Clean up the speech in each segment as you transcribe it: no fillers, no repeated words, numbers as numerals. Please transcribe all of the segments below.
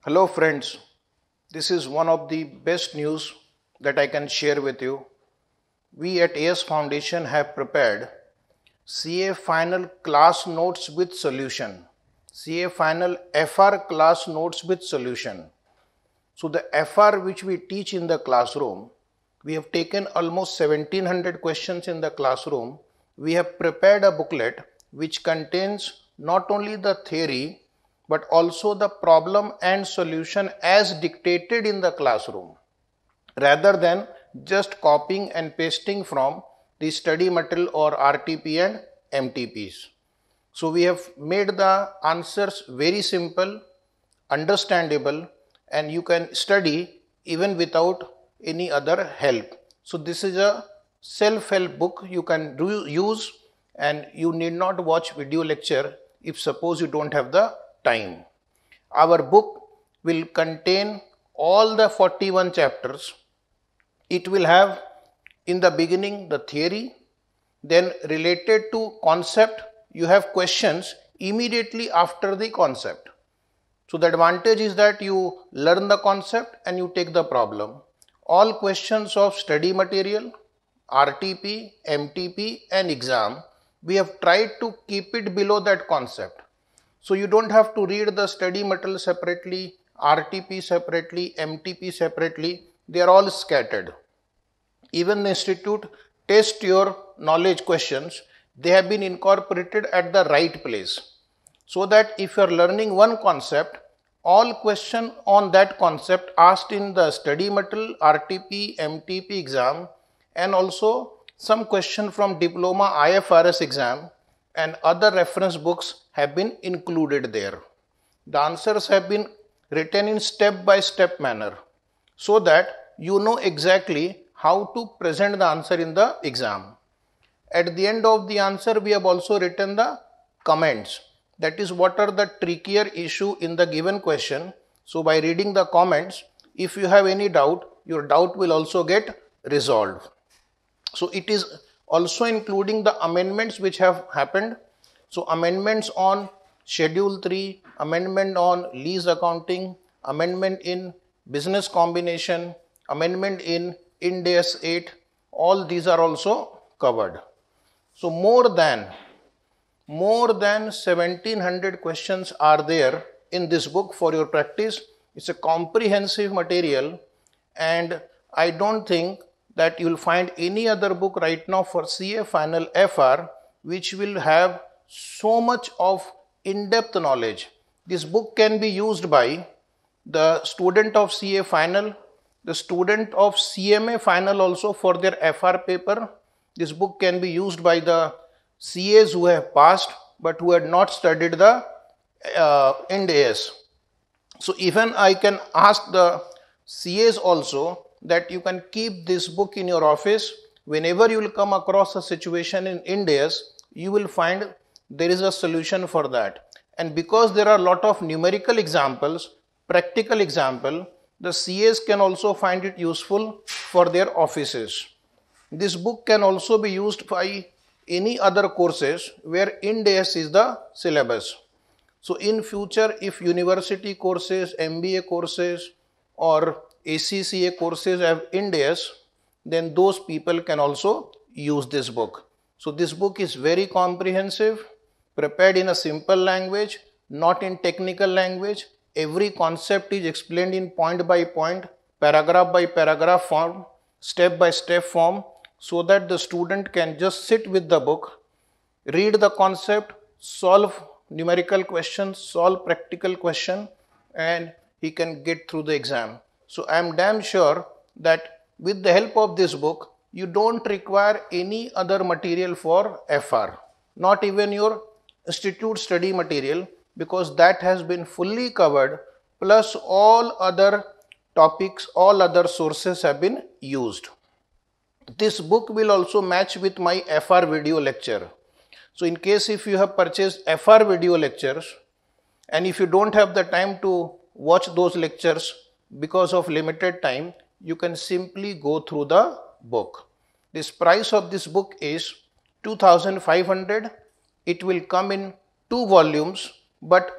Hello friends, this is one of the best news that I can share with you. We at AS Foundation have prepared CA Final Class Notes with Solution, CA Final FR Class Notes with Solution. So the FR which we teach in the classroom, we have taken almost 1700 questions in the classroom. We have prepared a booklet which contains not only the theory but also the problem and solution as dictated in the classroom, rather than just copying and pasting from the study material or RTP and MTPs. So we have made the answers very simple, understandable, and you can study even without any other help. So this is a self-help book you can use, and you need not watch video lecture if suppose you don't have the time. Our book will contain all the 41 chapters. It will have in the beginning the theory, then related to concept you have questions immediately after the concept. So the advantage is that you learn the concept and you take the problem. All questions of study material, RTP, MTP and exam, we have tried to keep it below that concept. So you don't have to read the study material separately, RTP separately, MTP separately. They are all scattered. Even the institute test your knowledge questions. They have been incorporated at the right place. So that if you are learning one concept, all questions on that concept asked in the study material, RTP, MTP exam, and also some question from diploma IFRS exam and other reference books have been included there. The answers have been written in step-by-step manner so that you know exactly how to present the answer in the exam. At the end of the answer, we have also written the comments. That is, what are the trickier issue in the given question. So by reading the comments, if you have any doubt, your doubt will also get resolved. So it is also including the amendments which have happened. So amendments on Schedule 3, amendment on lease accounting, amendment in business combination, amendment in Ind AS 8, all these are also covered. So more than 1700 questions are there in this book for your practice. It's a comprehensive material, and I don't think that you will find any other book right now for CA Final FR which will have so much of in-depth knowledge. This book can be used by the student of CA Final, the student of CMA Final also for their FR paper. This book can be used by the CAs who have passed but who had not studied the Ind AS. So even I can ask the CAs also that you can keep this book in your office. Whenever you will come across a situation in Ind AS, you will find there is a solution for that. And because there are a lot of numerical examples, practical example, the CAs can also find it useful for their offices. This book can also be used by any other courses where Ind AS is the syllabus. So in future, if university courses, MBA courses or ACCA courses have Ind AS, then those people can also use this book. So this book is very comprehensive, prepared in a simple language, not in technical language. Every concept is explained in point by point, paragraph by paragraph form, step by step form, so that the student can just sit with the book, read the concept, solve numerical questions, solve practical question, and he can get through the exam. So I am damn sure that with the help of this book, you don't require any other material for FR, not even your institute study material, because that has been fully covered, plus all other topics, all other sources have been used. This book will also match with my FR video lecture. So in case if you have purchased FR video lectures and if you don't have the time to watch those lectures because of limited time, you can simply go through the book. This price of this book is 2,500. It will come in 2 volumes, but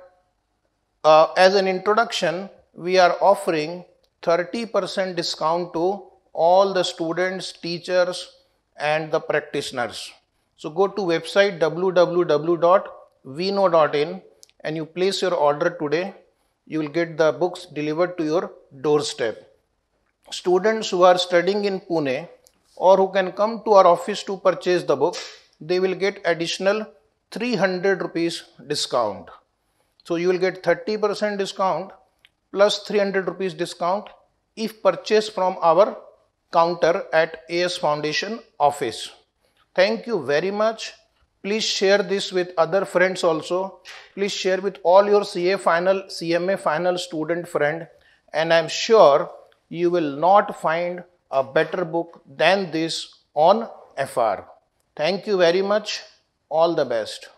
as an introduction, we are offering 30% discount to all the students, teachers and the practitioners. So go to website www.vino.in and you place your order today. You will get the books delivered to your doorstep. Students who are studying in Pune or who can come to our office to purchase the book, they will get additional 300 rupees discount. So you will get 30% discount plus 300 rupees discount if purchased from our counter at AS Foundation office. Thank you very much. Please share this with other friends also. Please share with all your CMA final student friend, and I am sure you will not find a better book than this on FR. Thank you very much. All the best.